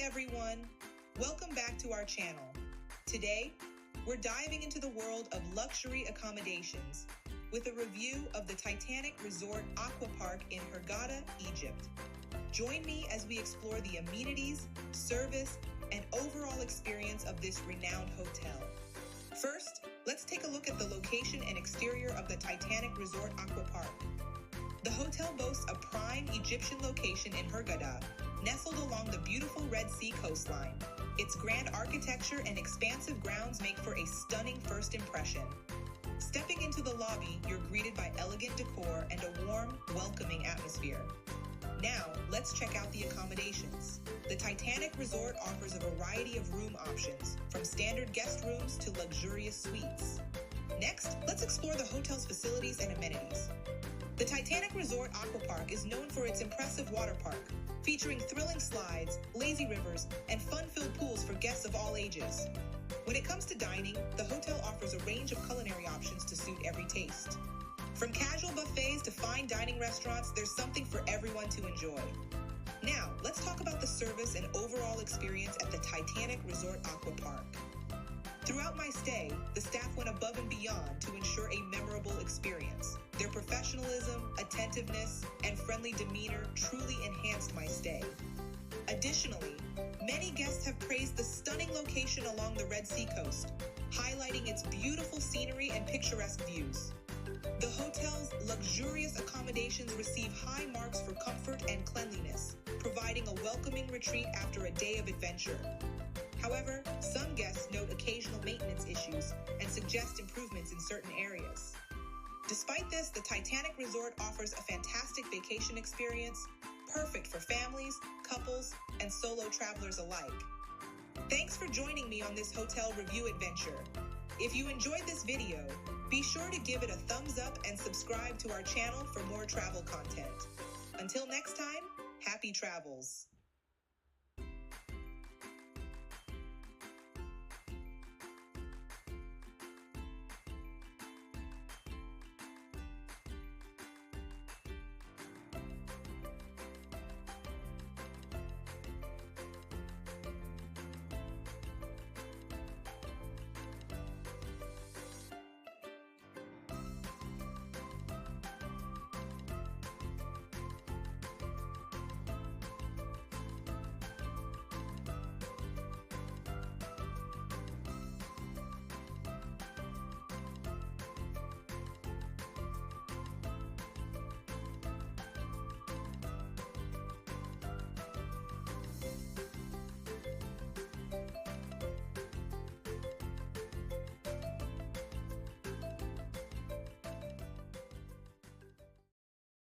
everyone. Welcome back to our channel. Today, we're diving into the world of luxury accommodations with a review of the Titanic Resort Aqua Park in Hurghada, Egypt. Join me as we explore the amenities, service, and overall experience of this renowned hotel. First, let's take a look at the location and exterior of the Titanic Resort Aqua Park. The hotel boasts a prime Egyptian location in Hurghada, nestled along the beautiful Red Sea coastline. Its grand architecture and expansive grounds make for a stunning first impression. Stepping into the lobby, you're greeted by elegant decor and a warm, welcoming atmosphere. Now, let's check out the accommodations. The Titanic Resort offers a variety of room options, from standard guest rooms to luxurious suites. Next, let's explore the hotel's facilities and amenities. The Titanic Resort Aqua Park is known for its impressive water park, featuring thrilling slides, lazy rivers, and fun-filled pools for guests of all ages. When it comes to dining, the hotel offers a range of culinary options to suit every taste. From casual buffets to fine dining restaurants, there's something for everyone to enjoy. Now, let's talk about the service and overall experience at the Titanic Resort Aqua Park. Throughout my stay, the staff went above and beyond to ensure a memorable experience. Their professionalism, attentiveness, and friendly demeanor truly enhanced my stay. Additionally, many guests have praised the stunning location along the Red Sea coast, highlighting its beautiful scenery and picturesque views. The hotel's luxurious accommodations receive high marks for comfort and cleanliness, providing a welcoming retreat after a day of adventure. However, some guests note occasional maintenance issues and suggest improvements in certain areas. Despite this, the Titanic Resort offers a fantastic vacation experience, perfect for families, couples, and solo travelers alike. Thanks for joining me on this hotel review adventure. If you enjoyed this video, be sure to give it a thumbs up and subscribe to our channel for more travel content. Until next time, happy travels.